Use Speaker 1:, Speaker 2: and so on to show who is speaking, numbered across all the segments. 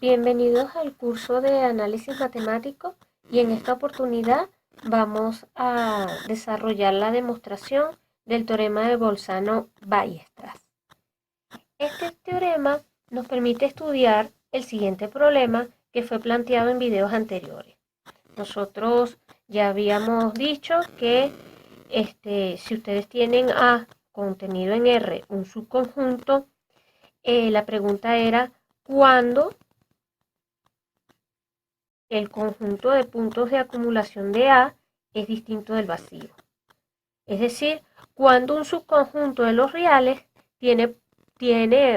Speaker 1: Bienvenidos al curso de análisis matemático y en esta oportunidad vamos a desarrollar la demostración del teorema de Bolzano-Weierstrass. Este teorema nos permite estudiar el siguiente problema que fue planteado en videos anteriores. Nosotros ya habíamos dicho que si ustedes tienen A contenido en R un subconjunto, la pregunta era ¿cuándo el conjunto de puntos de acumulación de A es distinto del vacío? Es decir, cuando un subconjunto de los reales tiene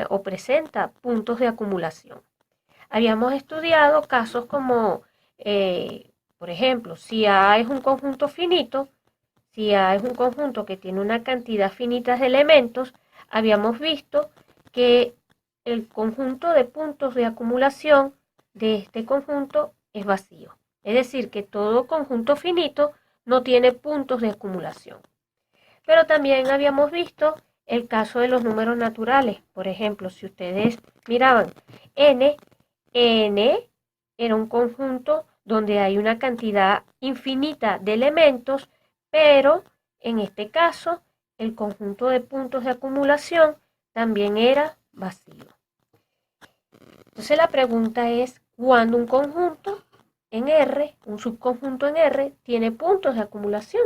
Speaker 1: o presenta puntos de acumulación. Habíamos estudiado casos como, por ejemplo, si A es un conjunto finito, si A es un conjunto que tiene una cantidad finita de elementos, habíamos visto que el conjunto de puntos de acumulación de este conjunto es vacío. Es decir, que todo conjunto finito no tiene puntos de acumulación. Pero también habíamos visto el caso de los números naturales. Por ejemplo, si ustedes miraban n era un conjunto donde hay una cantidad infinita de elementos, pero en este caso el conjunto de puntos de acumulación también era vacío. Entonces la pregunta es, ¿cuándo un conjunto en R, un subconjunto en R, tiene puntos de acumulación?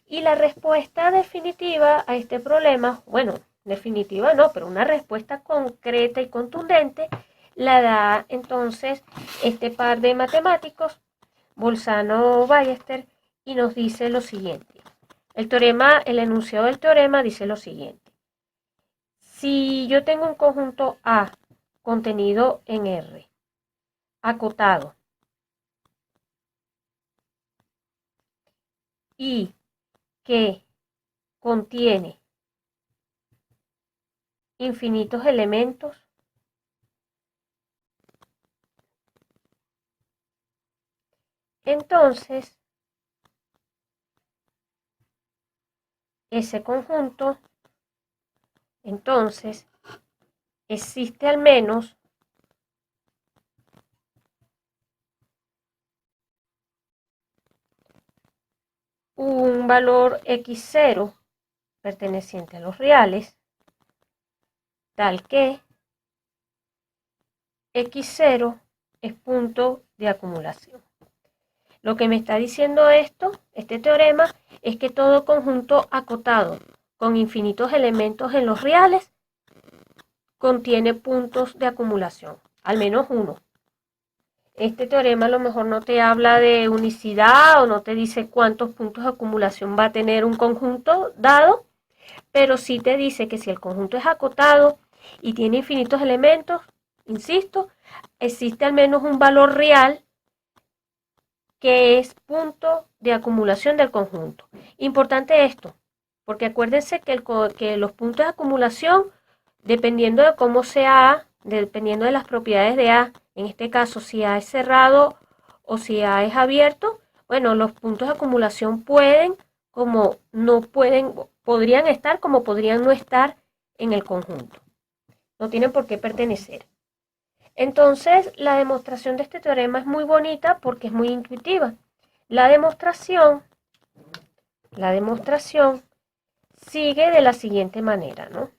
Speaker 1: Y la respuesta definitiva a este problema, bueno, definitiva no, pero una respuesta concreta y contundente, la da entonces este par de matemáticos, Bolzano-Weierstrass, y nos dice lo siguiente. El enunciado del teorema dice lo siguiente. Si yo tengo un conjunto A contenido en R, acotado, y que contiene infinitos elementos, entonces ese conjunto, existe al menos un valor x0 perteneciente a los reales, tal que x0 es punto de acumulación. Lo que me está diciendo este teorema, es que todo conjunto acotado con infinitos elementos en los reales contiene puntos de acumulación, al menos uno. Este teorema a lo mejor no te habla de unicidad o no te dice cuántos puntos de acumulación va a tener un conjunto dado, pero sí te dice que si el conjunto es acotado y tiene infinitos elementos, insisto, existe al menos un valor real que es punto de acumulación del conjunto. Importante esto, porque acuérdense que los puntos de acumulación, dependiendo de cómo sea A, dependiendo de las propiedades de A, en este caso si A es cerrado o si A es abierto, bueno, los puntos de acumulación podrían estar como podrían no estar en el conjunto. No tienen por qué pertenecer. Entonces, la demostración de este teorema es muy bonita porque es muy intuitiva. La demostración sigue de la siguiente manera, ¿no?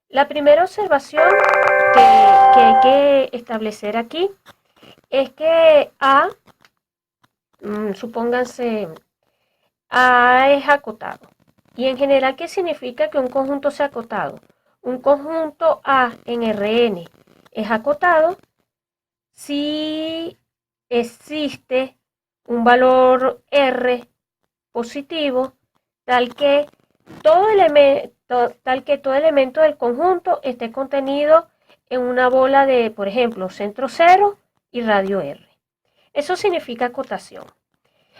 Speaker 1: La primera observación que hay que establecer aquí es que A, supónganse, A es acotado. Y en general, ¿qué significa que un conjunto sea acotado? Un conjunto A en Rn es acotado si existe un valor R positivo tal que todo elemento del conjunto esté contenido en una bola de, por ejemplo, centro 0 y radio R. Eso significa acotación.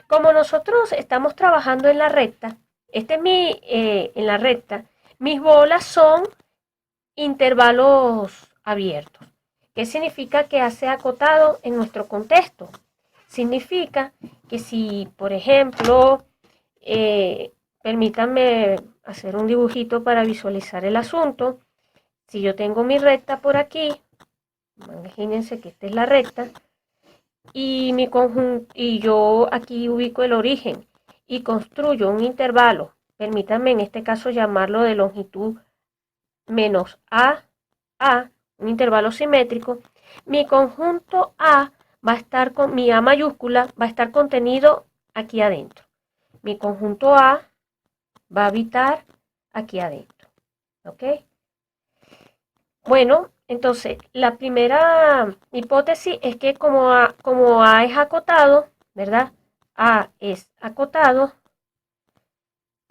Speaker 1: Como nosotros estamos trabajando en la recta, en la recta, mis bolas son intervalos abiertos. ¿Qué significa que hace acotado en nuestro contexto? Significa que si, por ejemplo, permítanme hacer un dibujito para visualizar el asunto. Si yo tengo mi recta por aquí, Imagínense que esta es la recta y mi conjunto, y yo aquí ubico el origen y construyo un intervalo. Permítanme en este caso llamarlo de longitud menos a, un intervalo simétrico. Mi conjunto A va a estar con mi A mayúscula, va a estar contenido aquí adentro. Mi conjunto A va a habitar aquí adentro. ¿Ok? Bueno, entonces la primera hipótesis es que como A es acotado, ¿verdad? A es acotado,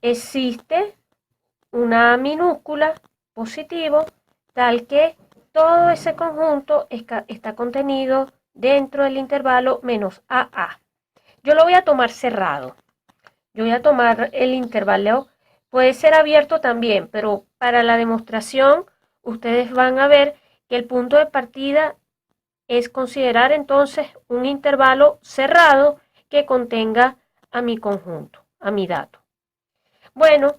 Speaker 1: existe una minúscula positivo tal que todo ese conjunto está contenido dentro del intervalo menos AA. Yo lo voy a tomar cerrado. Yo voy a tomar el intervalo, puede ser abierto también, pero para la demostración ustedes van a ver que el punto de partida es considerar entonces un intervalo cerrado que contenga a mi conjunto, a mi dato. Bueno,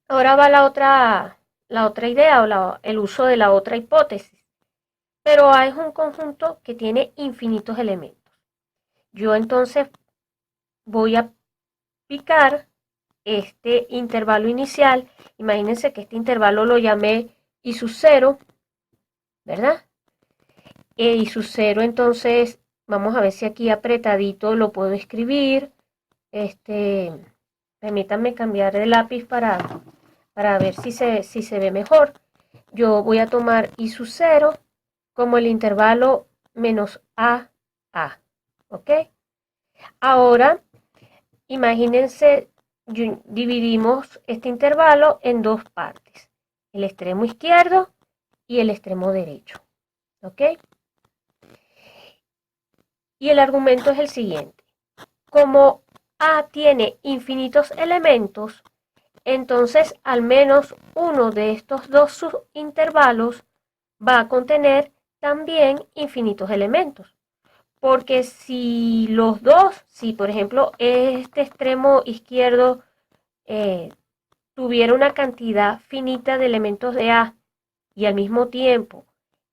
Speaker 1: ahora va la otra idea o el uso de la otra hipótesis. Pero A es un conjunto que tiene infinitos elementos. Yo entonces voy a picar este intervalo inicial. Imagínense que este intervalo lo llamé I sub 0, ¿verdad? I sub 0, entonces, vamos a ver si aquí apretadito lo puedo escribir. Permítanme cambiar de lápiz para ver si se ve mejor. Yo voy a tomar I sub 0 como el intervalo menos a, ¿ok? Ahora, imagínense, dividimos este intervalo en dos partes, el extremo izquierdo y el extremo derecho, ¿ok? Y el argumento es el siguiente. Como A tiene infinitos elementos, entonces al menos uno de estos dos subintervalos va a contener también infinitos elementos. Porque si los dos, si por ejemplo este extremo izquierdo tuviera una cantidad finita de elementos de A y al mismo tiempo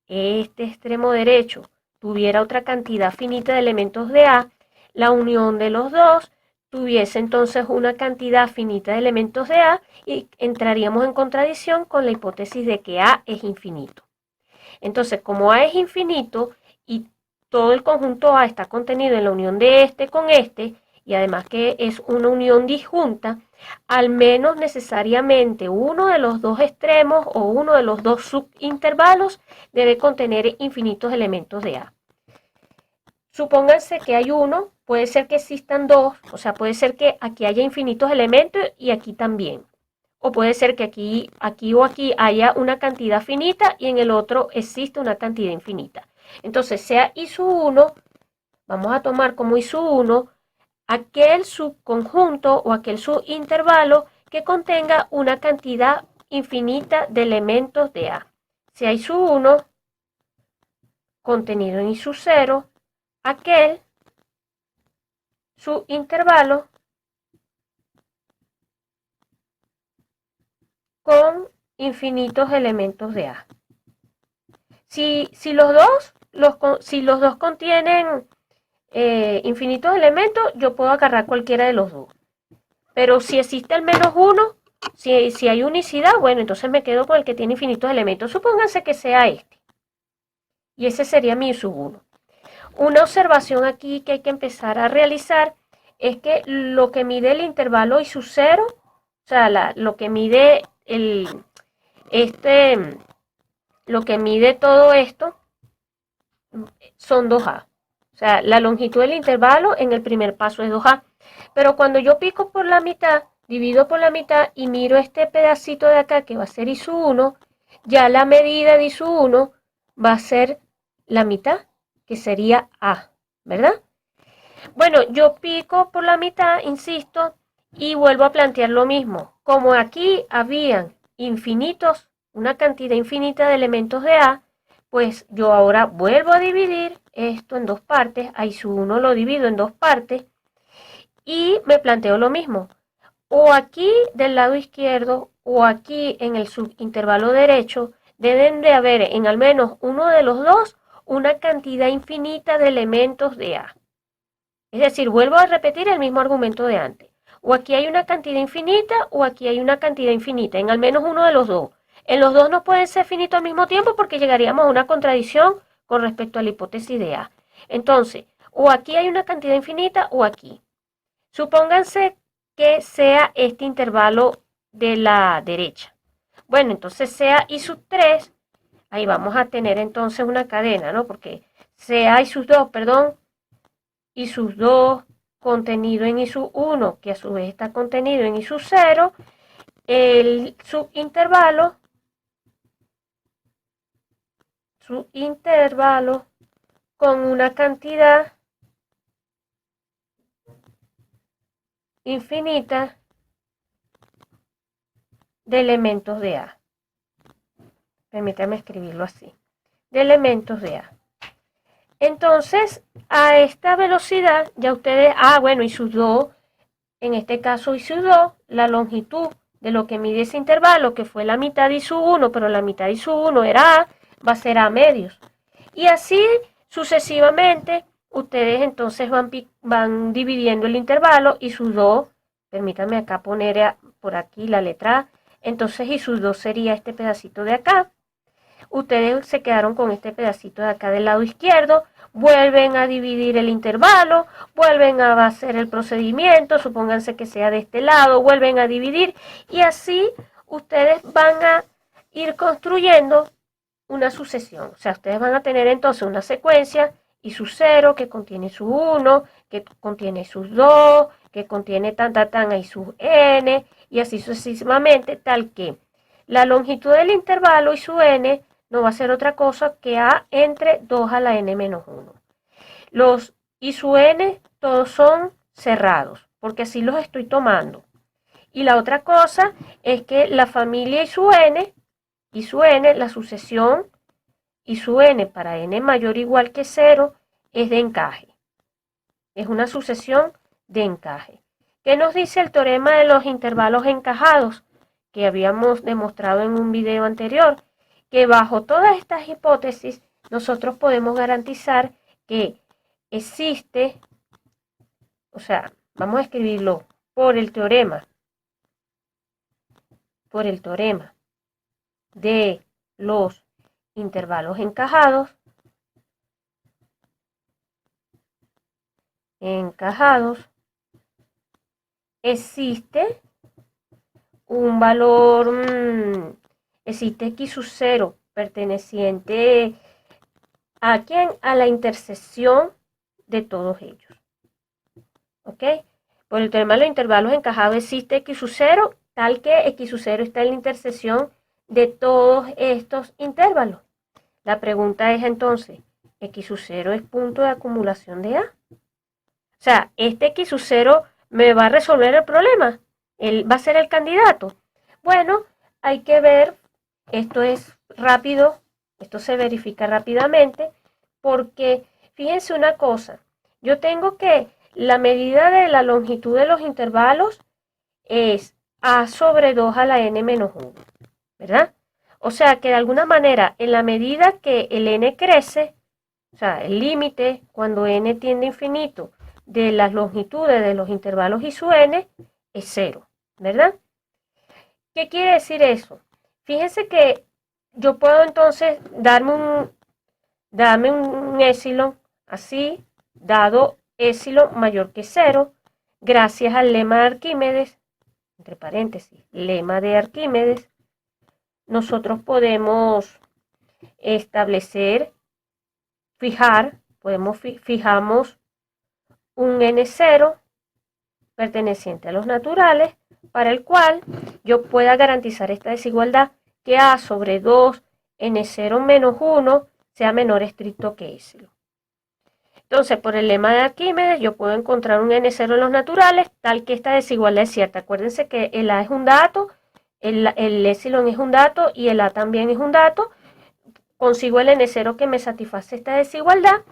Speaker 1: este extremo derecho tuviera otra cantidad finita de elementos de A, la unión de los dos tuviese entonces una cantidad finita de elementos de A y entraríamos en contradicción con la hipótesis de que A es infinito. Entonces, como A es infinito y todo el conjunto A está contenido en la unión de este con este, y además que es una unión disjunta, al menos necesariamente uno de los dos extremos o uno de los dos subintervalos debe contener infinitos elementos de A. Supónganse que hay uno, puede ser que existan dos, o sea, puede ser que aquí haya infinitos elementos y aquí también. O puede ser que aquí o aquí haya una cantidad finita y en el otro existe una cantidad infinita. Entonces, sea I sub 1, vamos a tomar como I sub 1 aquel subconjunto o aquel subintervalo que contenga una cantidad infinita de elementos de A. Sea I sub 1 contenido en I sub 0, aquel subintervalo con infinitos elementos de A. Si los dos contienen infinitos elementos, yo puedo agarrar cualquiera de los dos. Pero si existe al menos uno, si hay unicidad, bueno, entonces me quedo con el que tiene infinitos elementos. Supónganse que sea este. Y ese sería mi sub 1. Una observación aquí que hay que empezar a realizar es que lo que mide el intervalo I sub 0, o sea, lo que mide lo que mide todo esto son 2A. O sea, la longitud del intervalo en el primer paso es 2A. Pero cuando yo pico por la mitad, divido por la mitad y miro este pedacito de acá que va a ser I sub 1, ya la medida de I sub 1 va a ser la mitad, que sería A, ¿verdad? Bueno, yo pico por la mitad, insisto, y vuelvo a plantear lo mismo. Como aquí habían infinitos, una cantidad infinita de elementos de A, pues yo ahora vuelvo a dividir esto en dos partes, a I sub 1 lo divido en dos partes y me planteo lo mismo. O aquí del lado izquierdo o aquí en el subintervalo derecho deben de haber en al menos uno de los dos una cantidad infinita de elementos de A. Es decir, vuelvo a repetir el mismo argumento de antes. O aquí hay una cantidad infinita o aquí hay una cantidad infinita, en al menos uno de los dos. En los dos no pueden ser finitos al mismo tiempo porque llegaríamos a una contradicción con respecto a la hipótesis de A. Entonces, o aquí hay una cantidad infinita o aquí. Supónganse que sea este intervalo de la derecha. Bueno, entonces sea i sub 3, ahí vamos a tener entonces una cadena, ¿no? Porque sea i sub 2, perdón, i sub 2 contenido en i sub 1, que a su vez está contenido en i sub 0, el subintervalo con una cantidad infinita de elementos de A. Permítame escribirlo así. De elementos de A. Entonces, a esta velocidad, ya ustedes, bueno, i sub 2, en este caso i sub 2, la longitud de lo que mide ese intervalo, que fue la mitad de i sub 1, pero la mitad de i sub 1 era A, va a ser A medios. Y así sucesivamente, ustedes entonces van dividiendo el intervalo i sub 2, permítanme acá poner por aquí la letra A, entonces i sub 2 sería este pedacito de acá. Ustedes se quedaron con este pedacito de acá del lado izquierdo, vuelven a dividir el intervalo, vuelven a hacer el procedimiento, supónganse que sea de este lado, vuelven a dividir y así ustedes van a ir construyendo una sucesión. O sea, ustedes van a tener entonces una secuencia i sub 0 que contiene su 1, que contiene sus 2, que contiene tan i sub n y así sucesivamente, tal que la longitud del intervalo i sub n no va a ser otra cosa que A entre 2 a la n menos 1. Los i sub n todos son cerrados, porque así los estoy tomando. Y la otra cosa es que la familia i sub n, la sucesión i sub n para n mayor o igual que 0 es de encaje. Es una sucesión de encaje. ¿Qué nos dice el teorema de los intervalos encajados? Que habíamos demostrado en un video anterior. Que bajo todas estas hipótesis nosotros podemos garantizar que existe, o sea, vamos a escribirlo por el teorema de los intervalos encajados, existe un valor, existe x sub 0 perteneciente a quién, a la intersección de todos ellos. ¿Ok? Por el teorema de los intervalos encajados existe x sub 0 tal que x sub 0 está en la intersección de todos estos intervalos. La pregunta es entonces, ¿x sub 0 es punto de acumulación de A? O sea, este x sub 0 me va a resolver el problema. Él va a ser el candidato. Bueno, hay que ver, esto es rápido, esto se verifica rápidamente, porque fíjense una cosa, yo tengo que la medida de la longitud de los intervalos es A sobre 2 a la n menos 1, ¿verdad? O sea que de alguna manera, en la medida que el n crece, o sea, el límite cuando n tiende a infinito de las longitudes de los intervalos i sub n es 0, ¿verdad? ¿Qué quiere decir eso? Fíjense que yo puedo entonces darme un epsilon así, dado epsilon mayor que 0, gracias al lema de Arquímedes, entre paréntesis, lema de Arquímedes, nosotros podemos establecer, fijamos un n0 perteneciente a los naturales para el cual yo pueda garantizar esta desigualdad que A sobre 2 n0 menos 1 sea menor estricto que epsilon. Entonces, por el lema de Arquímedes, yo puedo encontrar un n0 en los naturales tal que esta desigualdad es cierta. Acuérdense que el A es un dato, el epsilon es un dato y el A también es un dato. Consigo el n0 que me satisface esta desigualdad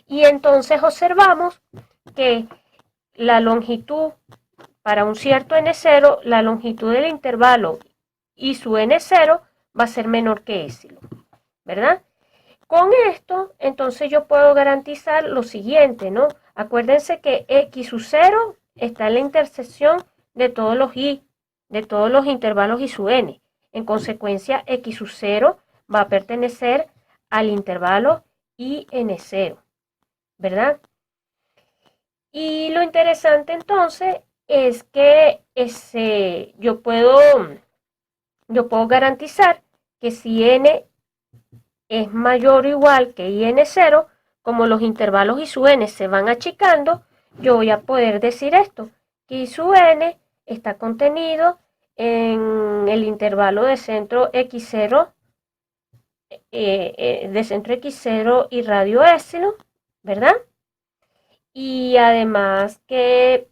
Speaker 1: y entonces observamos que la longitud para un cierto n0, la longitud del intervalo i sub n0 va a ser menor que épsilon, ¿verdad? Con esto, entonces yo puedo garantizar lo siguiente, ¿no? Acuérdense que x sub 0 está en la intersección de todos los i, de todos los intervalos i sub n. En consecuencia, x sub 0 va a pertenecer al intervalo i n 0, ¿verdad? Y lo interesante entonces es que yo puedo garantizar que si n es mayor o igual que IN0, como los intervalos I sub n se van achicando, yo voy a poder decir esto, que I sub n está contenido en el intervalo de centro X0, de centro X0 y radio épsilon, ¿verdad? Y además que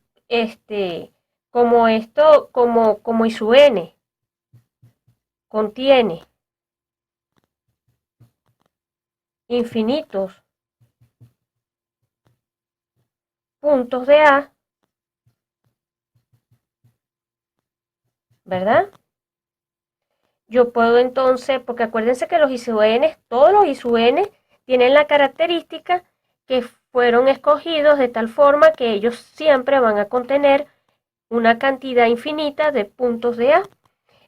Speaker 1: como I sub n contiene infinitos puntos de A, ¿verdad? Yo puedo entonces, porque acuérdense que los I sub n, todos los I sub n tienen la característica que fueron escogidos de tal forma que ellos siempre van a contener una cantidad infinita de puntos de A.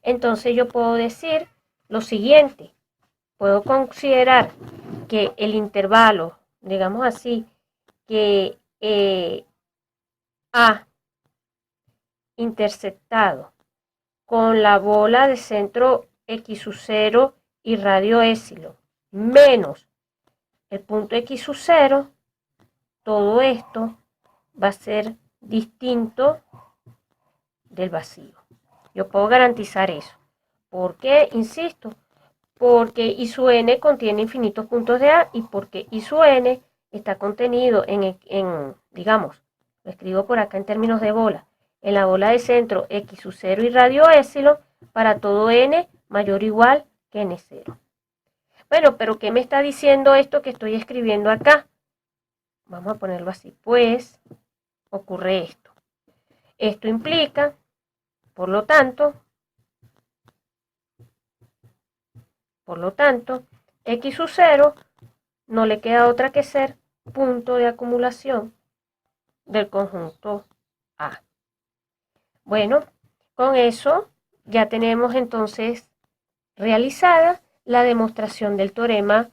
Speaker 1: Entonces yo puedo decir lo siguiente, puedo considerar que el intervalo, digamos así, que A interceptado con la bola de centro X sub 0 y radio épsilon menos el punto X sub 0, todo esto va a ser distinto del vacío. Yo puedo garantizar eso. ¿Por qué? Insisto, porque I sub n contiene infinitos puntos de A y porque I sub n está contenido digamos, lo escribo por acá en términos de bola, en la bola de centro X sub 0 y radio épsilon para todo n mayor o igual que n0. Bueno, pero ¿qué me está diciendo esto que estoy escribiendo acá? Vamos a ponerlo así, pues ocurre esto. Esto implica, por lo tanto, X sub 0 no le queda otra que ser punto de acumulación del conjunto A. Bueno, con eso ya tenemos entonces realizada la demostración del teorema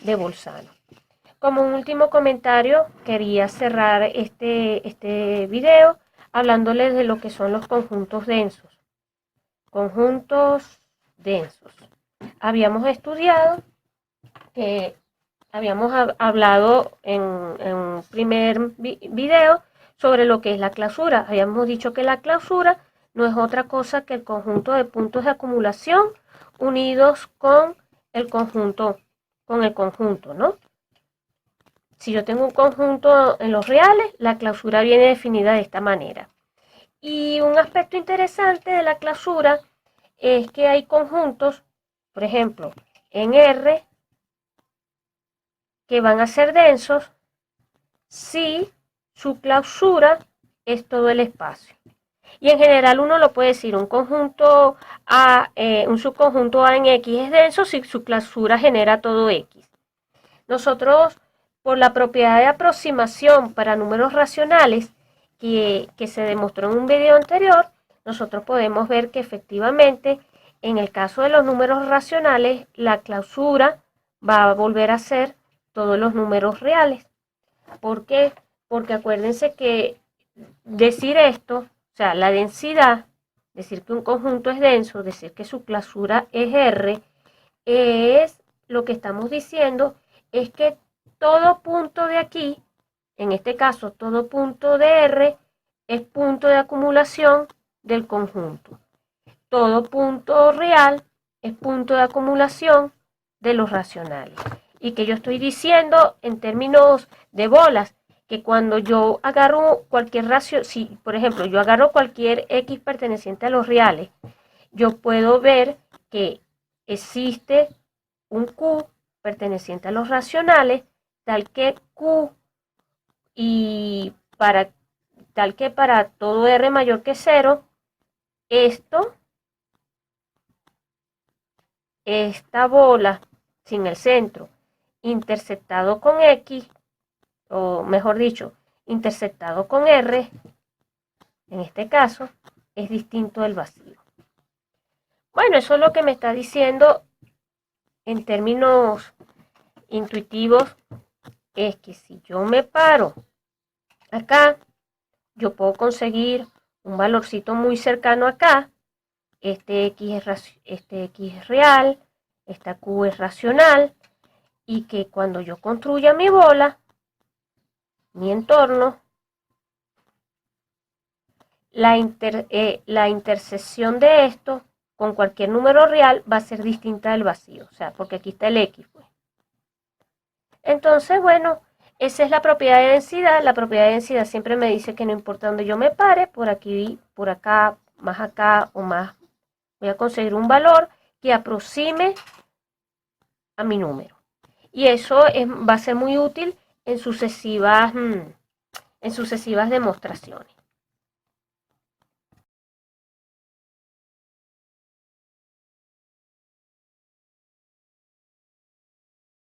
Speaker 1: de Bolzano. Como un último comentario, quería cerrar este video hablándoles de lo que son los conjuntos densos. Conjuntos densos. Habíamos estudiado que habíamos hablado en un primer video sobre lo que es la clausura. Habíamos dicho que la clausura no es otra cosa que el conjunto de puntos de acumulación unidos con el conjunto, ¿no? Si yo tengo un conjunto en los reales, la clausura viene definida de esta manera. Y un aspecto interesante de la clausura es que hay conjuntos, por ejemplo, en R, que van a ser densos si su clausura es todo el espacio. Y en general uno lo puede decir, un conjunto A, un subconjunto A en X es denso si su clausura genera todo X. Nosotros, por la propiedad de aproximación para números racionales que se demostró en un video anterior, nosotros podemos ver que efectivamente en el caso de los números racionales, la clausura va a volver a ser todos los números reales. ¿Por qué? Porque acuérdense que decir esto, o sea, la densidad, decir que un conjunto es denso, decir que su clausura es R, es lo que estamos diciendo, es que todo punto de aquí, en este caso todo punto de R, es punto de acumulación del conjunto. Todo punto real es punto de acumulación de los racionales. Y que yo estoy diciendo en términos de bolas, que cuando yo agarro cualquier ración, si por ejemplo yo agarro cualquier X perteneciente a los reales, yo puedo ver que existe un Q perteneciente a los racionales, tal que Q y tal que para todo R mayor que 0, esto esta bola sin el centro interceptado con X, o mejor dicho, interceptado con R, en este caso, es distinto del vacío. Bueno, eso es lo que me está diciendo en términos intuitivos, es que si yo me paro acá, yo puedo conseguir un valorcito muy cercano acá, este X es real, esta Q es racional, y que cuando yo construya mi bola, mi entorno, la intersección de esto con cualquier número real va a ser distinta del vacío, o sea, porque aquí está el X, pues. Entonces, bueno, esa es la propiedad de densidad. La propiedad de densidad siempre me dice que no importa dónde yo me pare, por aquí, por acá o más, voy a conseguir un valor que aproxime a mi número. Y eso va a ser muy útil en sucesivas demostraciones.